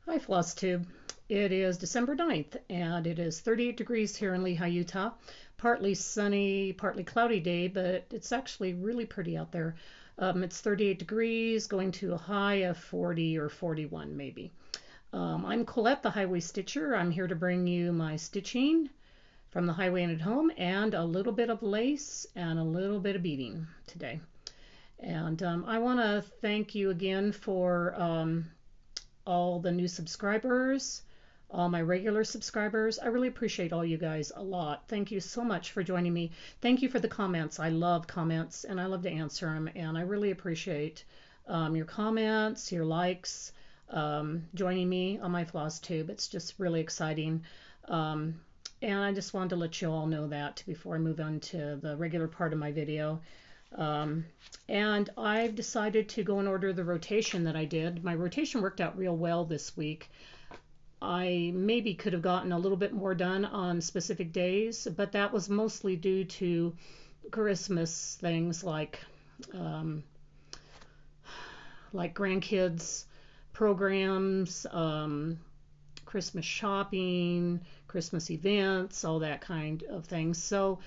Hi, Floss Tube. It is December 9th, and it is 38 degrees here in Lehi, Utah. Partly sunny, partly cloudy day, but it's actually really pretty out there. It's 38 degrees, going to a high of 40 or 41 maybe. I'm Colette, the Highway Stitcher. I'm here to bring you my stitching from the highway and at home, and a little bit of lace and a little bit of beading today. And I want to thank you again for all the new subscribers, all my regular subscribers. I really appreciate all you guys a lot. Thank you so much for joining me. Thank you for the comments. I love comments and I love to answer them, and I really appreciate your comments, your likes, joining me on my Floss Tube. It's just really exciting. And I just wanted to let you all know that before I move on to the regular part of my video. And I've decided to go and order the rotation that I did. My rotation worked out real well this week. I maybe could have gotten a little bit more done on specific days, but that was mostly due to Christmas things like grandkids programs, Christmas shopping, Christmas events, all that kind of things. So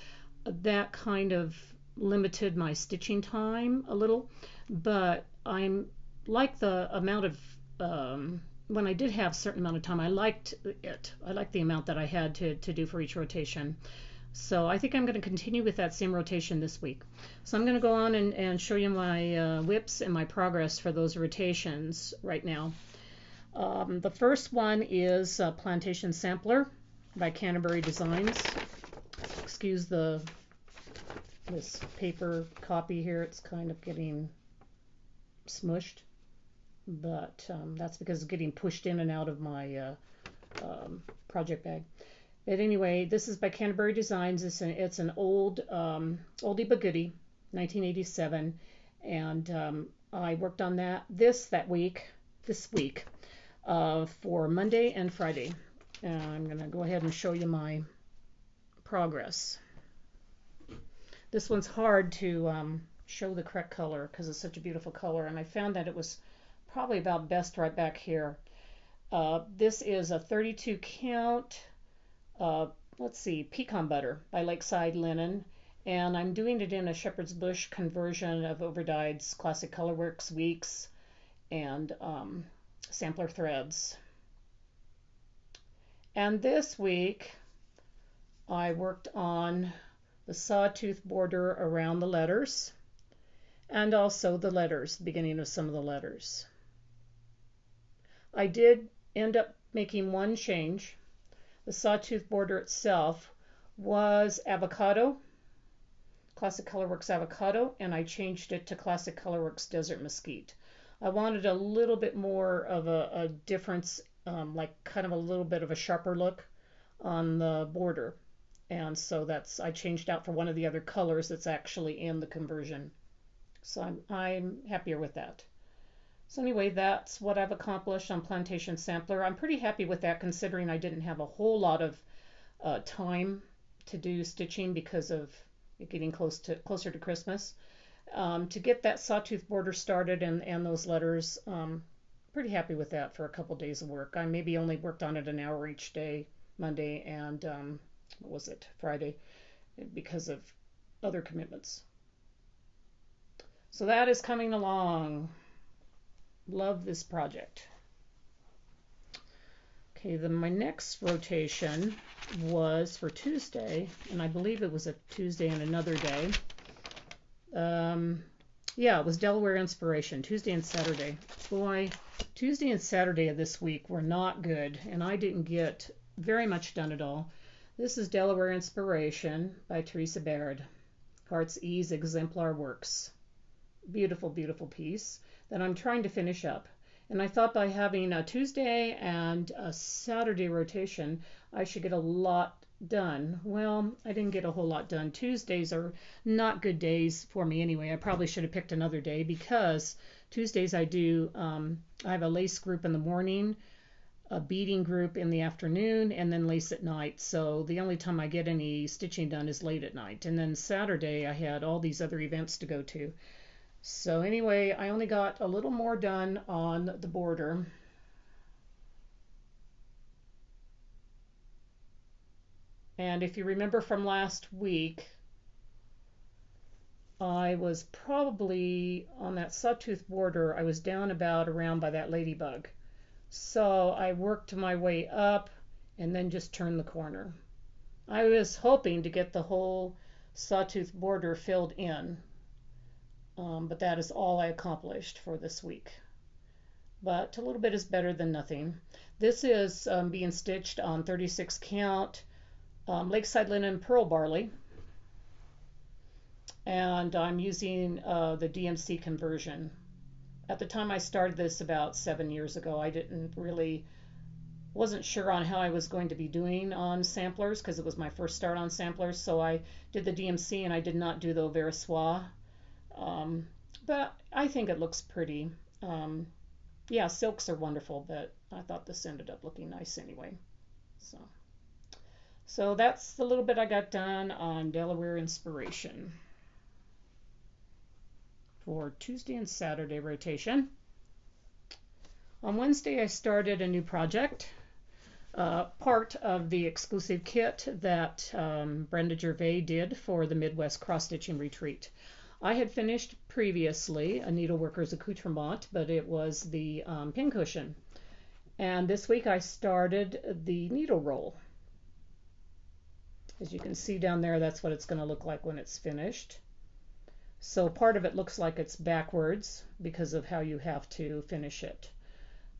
that kind of limited my stitching time a little, but I'm like the amount of when I did have a certain amount of time, I liked it. I liked the amount that I had to do for each rotation. So I think I'm going to continue with that same rotation this week. So I'm going to go on and show you my whips and my progress for those rotations right now. The first one is Plantation Sampler by Canterbury Designs. Excuse this paper copy here. It's kind of getting smushed, but that's because it's getting pushed in and out of my project bag. But anyway, this is by Canterbury Designs. It's an old oldie but goodie, 1987, and I worked on this week for Monday and Friday. And I'm going to go ahead and show you my progress. This one's hard to show the correct color because it's such a beautiful color, and I found that it was probably about best right back here. This is a 32 count, let's see, pecan butter by Lakeside Linen, and I'm doing it in a shepherd's bush conversion of Overdyed's Classic Colorworks Weeks and Sampler threads. And this week I worked on the sawtooth border around the letters, and also the letters, the beginning of some of the letters. I did end up making one change. The sawtooth border itself was Avocado, Classic Colorworks Avocado, and I changed it to Classic Colorworks Desert Mesquite. I wanted a little bit more of a difference, like kind of a little bit of a sharper look on the border. And so I changed out for one of the other colors that's actually in the conversion. So I'm happier with that. So anyway, that's what I've accomplished on Plantation Sampler. I'm pretty happy with that considering I didn't have a whole lot of time to do stitching because of it getting closer to Christmas. To get that sawtooth border started and those letters, pretty happy with that for a couple days of work. I maybe only worked on it an hour each day, Monday and what was it, Friday, because of other commitments. So that is coming along. Love this project. Okay, then my next rotation was for Tuesday, and I believe it was a Tuesday and another day. Yeah, it was Delaware Inspiration, Tuesday and Saturday. Boy, Tuesday and Saturday of this week were not good, and I didn't get very much done at all. This is Delaware Inspiration by Teresa Baird, Heart's Ease Exemplar Works. Beautiful, beautiful piece that I'm trying to finish up. And I thought by having a Tuesday and a Saturday rotation, I should get a lot done. Well, I didn't get a whole lot done. Tuesdays are not good days for me anyway. I probably should have picked another day because Tuesdays I have a lace group in the morning, a beading group in the afternoon, and then lace at night. So the only time I get any stitching done is late at night. And then Saturday I had all these other events to go to. So anyway, I only got a little more done on the border. And if you remember from last week, I was probably on that sawtooth border. I was down about around by that ladybug. So I worked my way up and then just turned the corner. I was hoping to get the whole sawtooth border filled in, but that is all I accomplished for this week. But a little bit is better than nothing. This is being stitched on 36 count Lakeside Linen Pearl Barley, and I'm using the DMC conversion. At the time I started this about 7 years ago, I wasn't sure on how I was going to be doing on samplers because it was my first start on samplers, so I did the DMC and I did not do the Versoix. But I think it looks pretty. Yeah, silks are wonderful, but I thought this ended up looking nice anyway. So that's the little bit I got done on Delaware Inspiration for Tuesday and Saturday rotation. On Wednesday, I started a new project, part of the exclusive kit that Brenda Gervais did for the Midwest Cross-Stitching Retreat. I had finished previously a needleworker's accoutrement, but it was the pincushion. And this week I started the needle roll. As you can see down there, that's what it's going to look like when it's finished. So part of it looks like it's backwards because of how you have to finish it.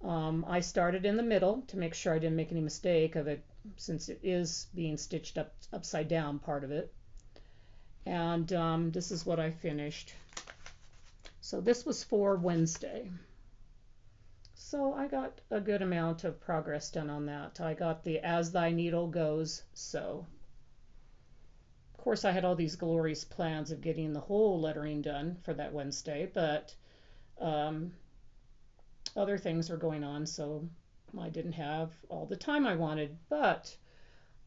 I started in the middle to make sure I didn't make any mistake of it, since it is being stitched upside down, part of it. And this is what I finished. So this was for Wednesday. So I got a good amount of progress done on that. I got the As Thy Needle Goes Sew. Of course, I had all these glorious plans of getting the whole lettering done for that Wednesday, but other things were going on, so I didn't have all the time I wanted, but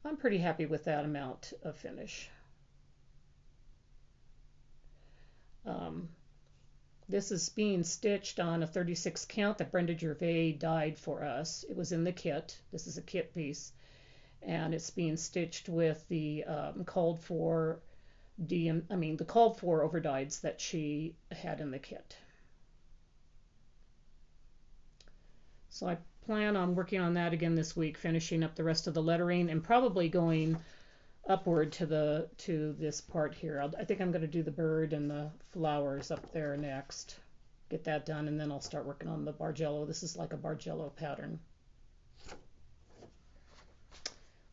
I'm pretty happy with that amount of finish. This is being stitched on a 36 count that Brenda Gervais dyed for us. It was in the kit. This is a kit piece, and it's being stitched with the called for overdyes that she had in the kit. So I plan on working on that again this week, finishing up the rest of the lettering and probably going upward to this part here. I think I'm going to do the bird and the flowers up there next. Get that done, and then I'll start working on the Bargello. This is like a Bargello pattern.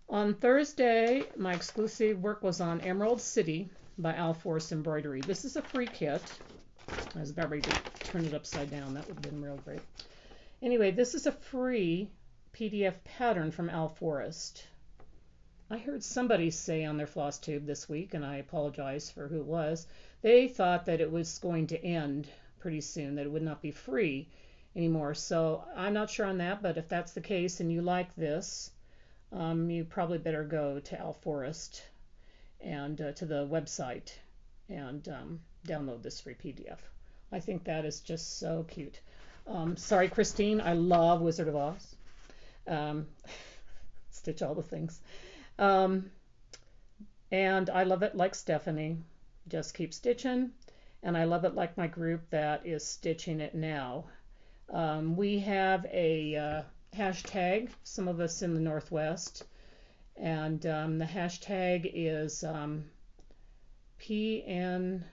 On Thursday, my exclusive work was on Emerald City by Alforce Embroidery. This is a free kit. I was about ready to turn it upside down. That would have been real great. Anyway, this is a free PDF pattern from Alforest. I heard somebody say on their Floss Tube this week, and I apologize for who it was, they thought that it was going to end pretty soon, that it would not be free anymore. So I'm not sure on that, but if that's the case and you like this, you probably better go to Alforest and to the website and download this free PDF. I think that is just so cute. Sorry, Christine, I love Wizard of Oz. Stitch all the things. And I love it like Stephanie. Just keep stitching. And I love it like my group that is stitching it now. We have a hashtag, some of us in the Northwest, and the hashtag is PNS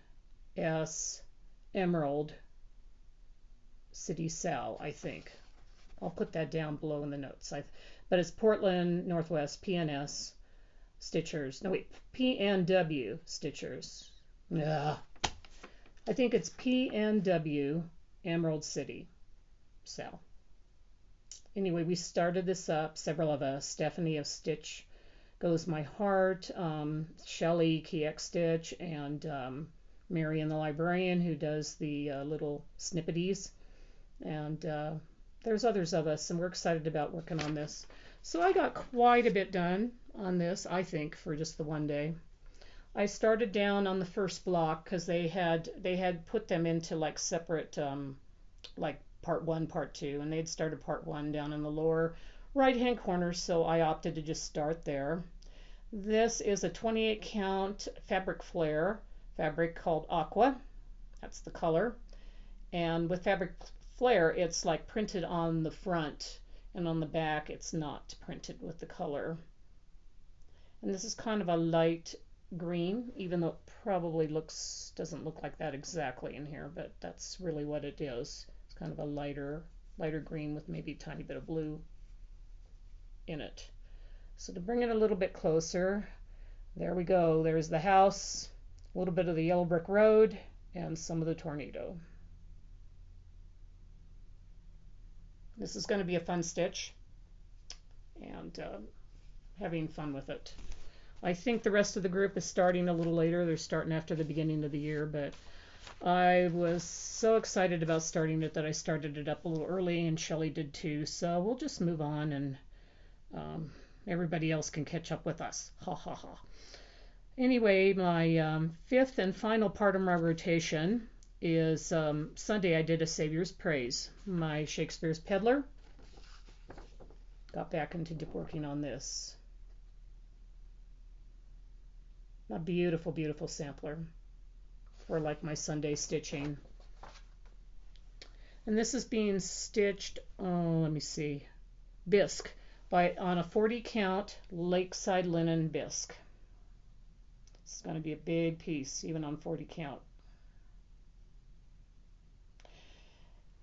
Emerald City Sal, I think. I'll put that down below in the notes. But it's Portland Northwest PNS Stitchers. No, wait, PNW Stitchers. Yeah. I think it's PNW Emerald City Sal. Anyway, we started this up, several of us. Stephanie of Stitch Goes My Heart, Shelley KX Stitch, and Mary and the Librarian, who does the little snippities. And there's others of us, and we're excited about working on this. So I got quite a bit done on this, I think, for just the one day. I started down on the first block because they had put them into like separate, like part 1, part 2, and they'd started part 1 down in the lower right-hand corner, so I opted to just start there. This is a 28 count fabric flare fabric called Aqua. That's the color. And with fabric flare, it's like printed on the front, and on the back it's not printed with the color. And this is kind of a light green, even though it probably doesn't look like that exactly in here, but that's really what it is. It's kind of a lighter green with maybe a tiny bit of blue in it. So to bring it a little bit closer, there we go. There's the house, a little bit of the yellow brick road, and some of the tornado. This is going to be a fun stitch, and having fun with it. I think the rest of the group is starting a little later. They're starting after the beginning of the year, but I was so excited about starting it that I started it up a little early, and Shelley did too. So we'll just move on, and everybody else can catch up with us. Ha ha ha. Anyway, my fifth and final part of my rotation is Sunday I did a Savior's Praise. My Shakespeare's Peddler. Got back into working on this. A beautiful, beautiful sampler for like my Sunday stitching. And this is being stitched, let me see, bisque, on a 40 count lakeside linen bisque. It's going to be a big piece, even on 40 count.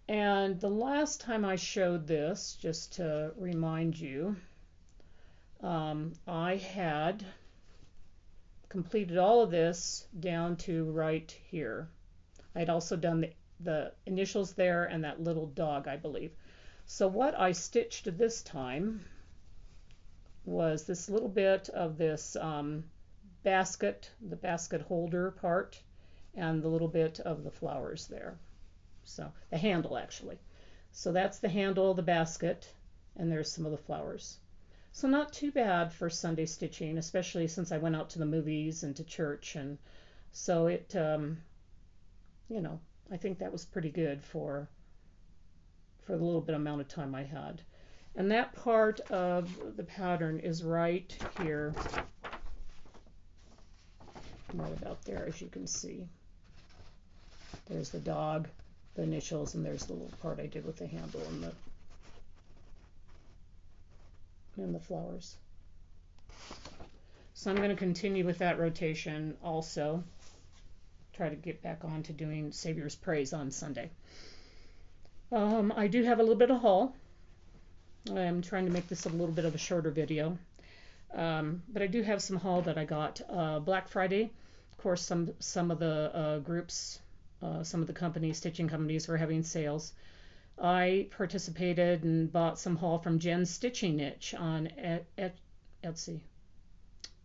And the last time I showed this, just to remind you, I had completed all of this down to right here. I'd also done the initials there and that little dog, I believe. So what I stitched this time was this little bit of this basket, the basket holder part, and the little bit of the flowers there. So the handle actually. So that's the handle of the basket, and there's some of the flowers. So not too bad for Sunday stitching, especially since I went out to the movies and to church, and so it, you know, I think that was pretty good for the little bit amount of time I had. And that part of the pattern is right here, right about there, as you can see. There's the dog, the initials, and there's the little part I did with the handle and the flowers. So I'm going to continue with that rotation also. Try to get back on to doing Savior's Praise on Sunday. I do have a little bit of haul. I'm trying to make this a little bit of a shorter video. But I do have some haul that I got. Black Friday, of course, some of the groups, some of the companies, stitching companies, were having sales. I participated and bought some haul from Jen's Stitching Niche on Etsy.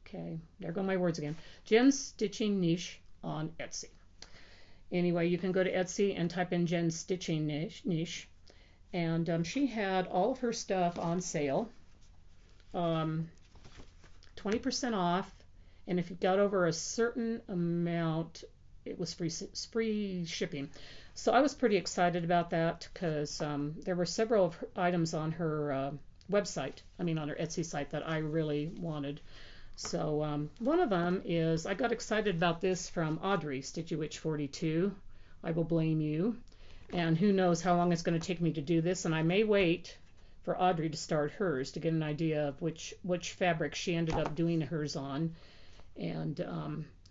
Okay, there go my words again. Jen's Stitching Niche on Etsy. Anyway, you can go to Etsy and type in Jen's Stitching Niche. And she had all of her stuff on sale. 20% off. And if you got over a certain amount, it was free shipping. So I was pretty excited about that because there were several items on her website, on her Etsy site that I really wanted. So one of them is, I got excited about this from Audrey, Stitchy Witch 42. I will blame you. And who knows how long it's going to take me to do this, and I may wait for Audrey to start hers to get an idea of which fabric she ended up doing hers on, and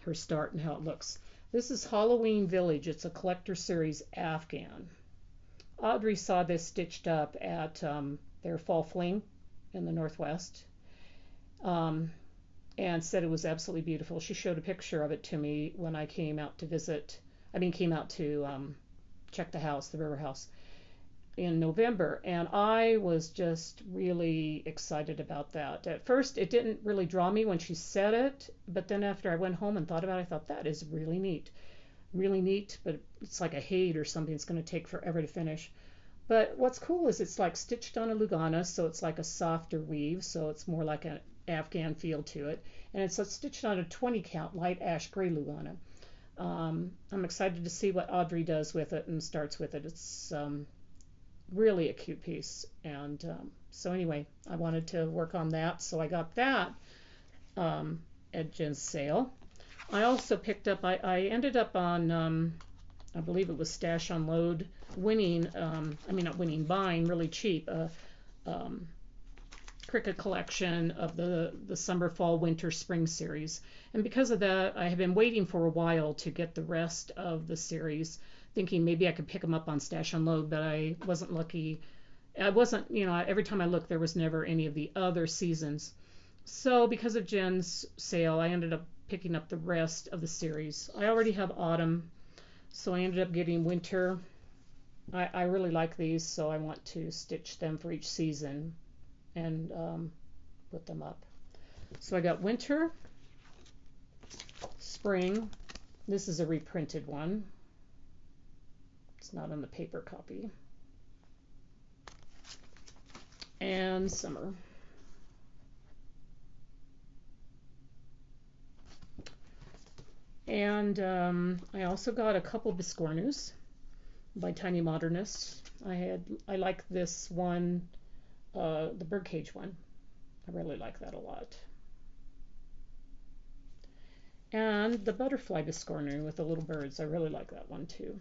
her start and how it looks. This is Halloween Village. It's a collector series Afghan. Audrey saw this stitched up at their Fall Fling in the Northwest, and said it was absolutely beautiful. She showed a picture of it to me when I came out to check the house, the river house, in November, and I was just really excited about that. At first it didn't really draw me when she said it, but then after I went home and thought about it, I thought that is really neat, but it's like a hate or something. It's going to take forever to finish. But what's cool is it's like stitched on a Lugana, so it's like a softer weave, so it's more like an Afghan feel to it, and it's stitched on a 20 count light ash gray Lugana. I'm excited to see what Audrey does with it and starts with it. It's really a cute piece, and so anyway, I wanted to work on that, so I got that at Jen's sale. I also picked up, I ended up on, I believe it was Stash Unload, winning, I mean not winning, buying really cheap, Cricut collection of the summer, fall, winter, spring series. And because of that, I have been waiting for a while to get the rest of the series, thinking maybe I could pick them up on Stash Unload, but I wasn't lucky. I wasn't, you know, every time I looked, there was never any of the other seasons. So because of Jen's sale, I ended up picking up the rest of the series. I already have autumn, so I ended up getting winter. I really like these, so I want to stitch them for each season and put them up. So I got winter, spring. This is a reprinted one. It's not on the paper copy. And summer. And I also got a couple Biscornus by Tiny Modernist. I like this one, the birdcage one. I really like that a lot. And the butterfly Biscornu with the little birds. I really like that one too.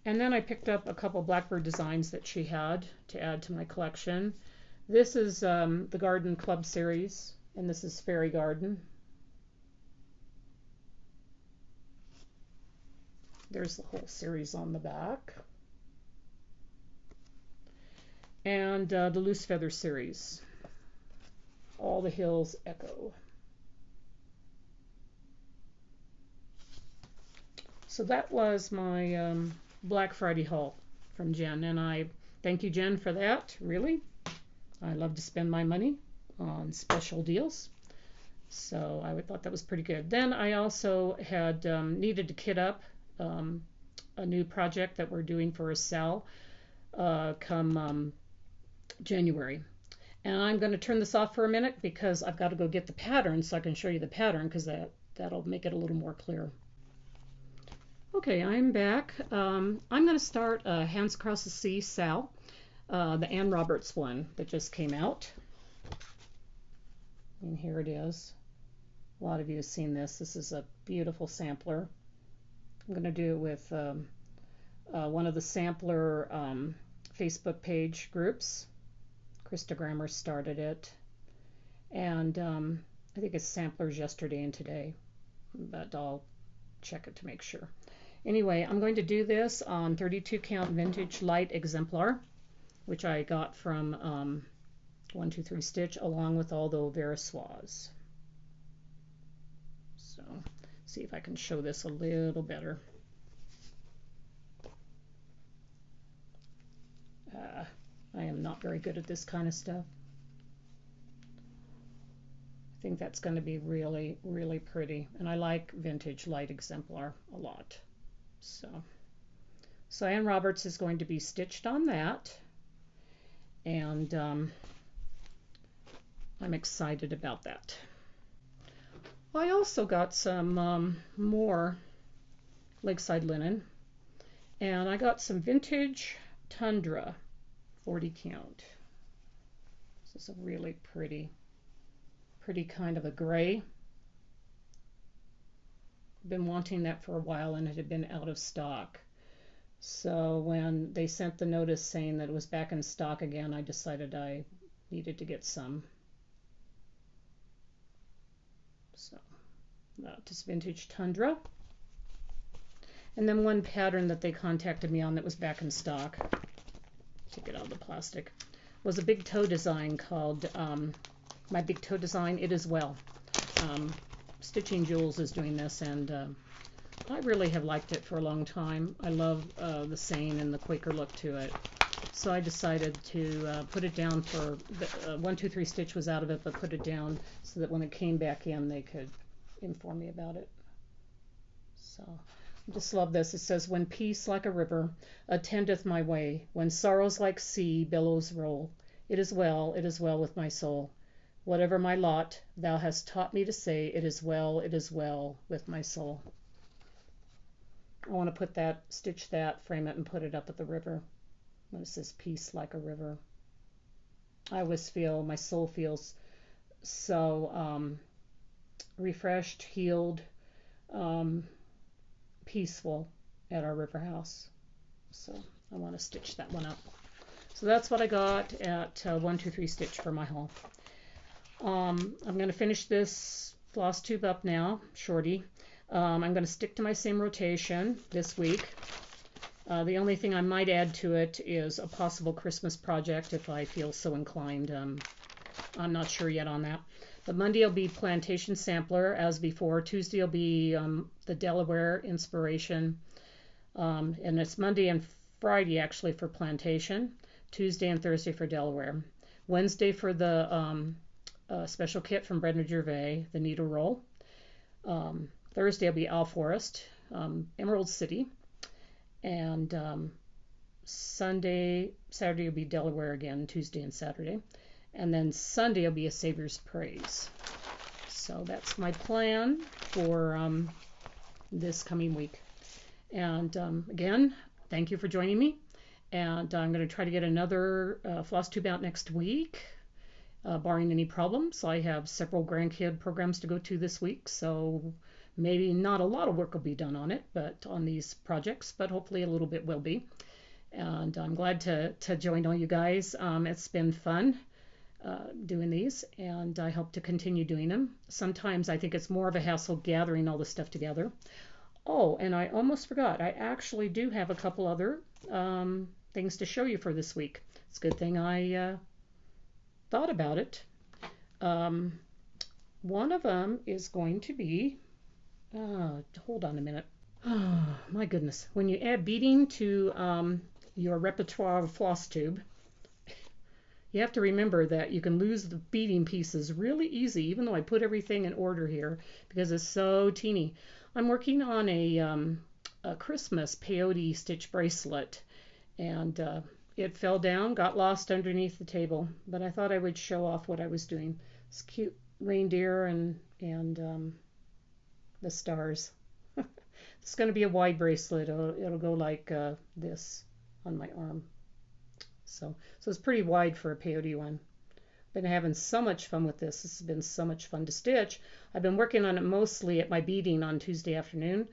And then I picked up a couple blackbird designs that she had to add to my collection. This is the Garden Club series, and this is Fairy Garden. There's the whole series on the back. And the Loose Feather series, All the Hills Echo. So that was my Black Friday haul from Jen, and I thank you, Jen, for that. Really, I love to spend my money on special deals, so I thought that was pretty good. Then I also had needed to kit up a new project that we're doing for a sale come January. And I'm going to turn this off for a minute because I've got to go get the pattern so I can show you the pattern, because that'll make it a little more clear. Okay, I'm back. I'm going to start Hands Across the Sea Sal, the Ann Roberts one that just came out. And here it is. A lot of you have seen this. This is a beautiful sampler. I'm going to do it with one of the sampler Facebook page groups. Krista Grammer started it. And I think it's samplers yesterday and today, but I'll check it to make sure. Anyway, I'm going to do this on 32 count vintage light exemplar, which I got from 123 Stitch, along with all the Verissoirs. So, see if I can show this a little better. I am not very good at this kind of stuff. I think that's going to be really, really pretty. And I like vintage light exemplar a lot. So Ann Roberts is going to be stitched on that. And I'm excited about that. I also got some more Lakeside linen. And I got some vintage Tundra 40 count. This is a really pretty kind of a gray. Been wanting that for a while, and it had been out of stock. So when they sent the notice saying that it was back in stock again, I decided I needed to get some. So just vintage Tundra. And then one pattern that they contacted me on that was back in stock, take it out of the plastic, was a big toe design called My Big Toe Design It Is Well. Stitching Jewels is doing this, and I really have liked it for a long time. I love the saying and the Quaker look to it. So I decided to put it down for, 123 Stitch was out of it, but put it down so that when it came back in, they could inform me about it. So I just love this. It says, when peace like a river attendeth my way, when sorrows like sea billows roll, it is well with my soul. Whatever my lot, thou hast taught me to say, it is well with my soul. I want to put that, stitch that, frame it, and put it up at the river when it says peace like a river. I always feel my soul feels so refreshed, healed, um, peaceful at our river house. So I want to stitch that one up. So that's what I got at 123 Stitch for my haul. I'm going to finish this floss tube up now, shorty. I'm going to stick to my same rotation this week. The only thing I might add to it is a possible Christmas project if I feel so inclined. I'm not sure yet on that. But Monday will be Plantation Sampler as before. Tuesday will be the Delaware Inspiration. And it's Monday and Friday actually for Plantation. Tuesday and Thursday for Delaware. Wednesday for the special kit from Brenda Gervais, the Needle Roll. Thursday will be Owl Forest, Emerald City. And Saturday will be Delaware again, Tuesday and Saturday. And then Sunday will be a Savior's Praise. So that's my plan for this coming week. And again, thank you for joining me. And I'm going to try to get another floss tube out next week, barring any problems. I have several grandkid programs to go to this week, so maybe not a lot of work will be done on it, but on these projects, but hopefully a little bit will be. And I'm glad to join all you guys. It's been fun doing these, and I hope to continue doing them. Sometimes I think it's more of a hassle gathering all the stuff together. Oh, and I almost forgot. I actually do have a couple other things to show you for this week. It's a good thing I thought about it. One of them is going to be, hold on a minute. Oh, my goodness. When you add beading to your repertoire of floss tube, you have to remember that you can lose the beading pieces really easy, even though I put everything in order here because it's so teeny. I'm working on a Christmas peyote stitch bracelet, and it fell down, got lost underneath the table, but I thought I would show off what I was doing. It's cute reindeer and the stars. It's going to be a wide bracelet. It'll go like this on my arm. So it's pretty wide for a peyote one. Been having so much fun with this. This has been so much fun to stitch. I've been working on it mostly at my beading on Tuesday afternoon,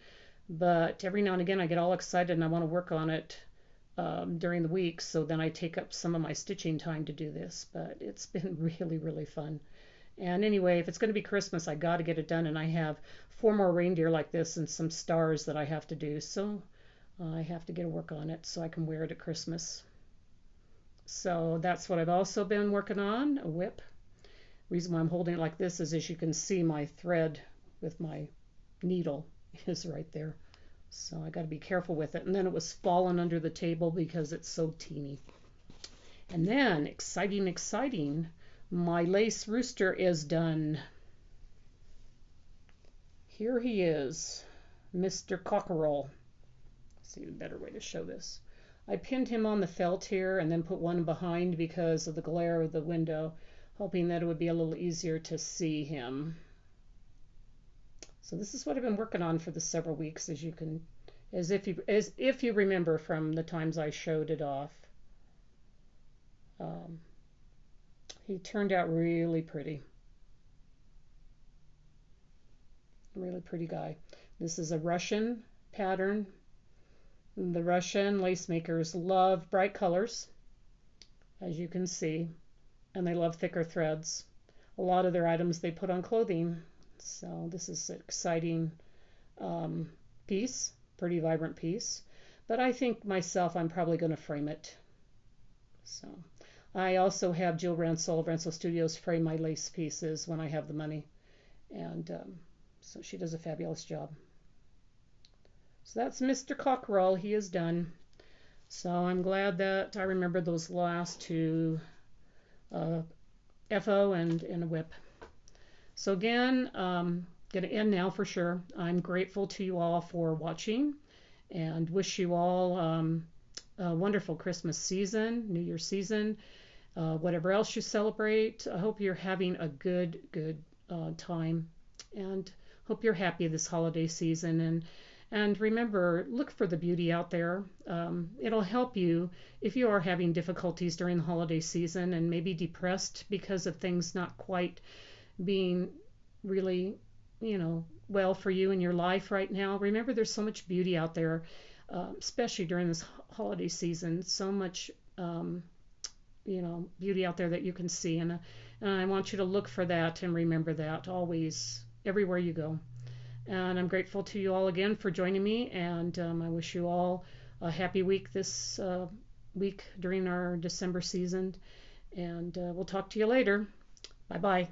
but every now and again I get all excited and I want to work on it during the week, so then I take up some of my stitching time to do this, but it's been really, really fun. And anyway, if it's going to be Christmas, I got to get it done, and I have 4 more reindeer like this and some stars that I have to do, so I have to get to work on it so I can wear it at Christmas. So that's what I've also been working on, a whip. Reason why I'm holding it like this is, as you can see, my thread with my needle is right there. So I got to be careful with it. And then it was falling under the table because it's so teeny. And then, exciting, exciting, my lace rooster is done. Here he is, Mr. Cockerel. Let's see a better way to show this. I pinned him on the felt here and then put one behind because of the glare of the window, hoping that it would be a little easier to see him. So this is what I've been working on for the several weeks, as if you remember from the times I showed it off. He turned out really pretty. Really pretty guy. This is a Russian pattern. The Russian lace makers love bright colors, as you can see, and they love thicker threads. A lot of their items they put on clothing. So this is an exciting piece, pretty vibrant piece. But I think myself I'm probably going to frame it. So I also have Jill Ransel of Ransel Studios frame my lace pieces when I have the money. And so she does a fabulous job. So that's Mr. Cockerel. He is done. So I'm glad that I remembered those last two, FO and a whip. So again, going to end now for sure. I'm grateful to you all for watching and wish you all a wonderful Christmas season, New Year's season, whatever else you celebrate. I hope you're having a good time, and hope you're happy this holiday season. And remember, look for the beauty out there. It'll help you if you are having difficulties during the holiday season and maybe depressed because of things not quite being really, well for you in your life right now. Remember, there's so much beauty out there, especially during this holiday season. So much, beauty out there that you can see. And I want you to look for that and remember that always, everywhere you go. And I'm grateful to you all again for joining me. And I wish you all a happy week this week during our December season. And we'll talk to you later. Bye bye.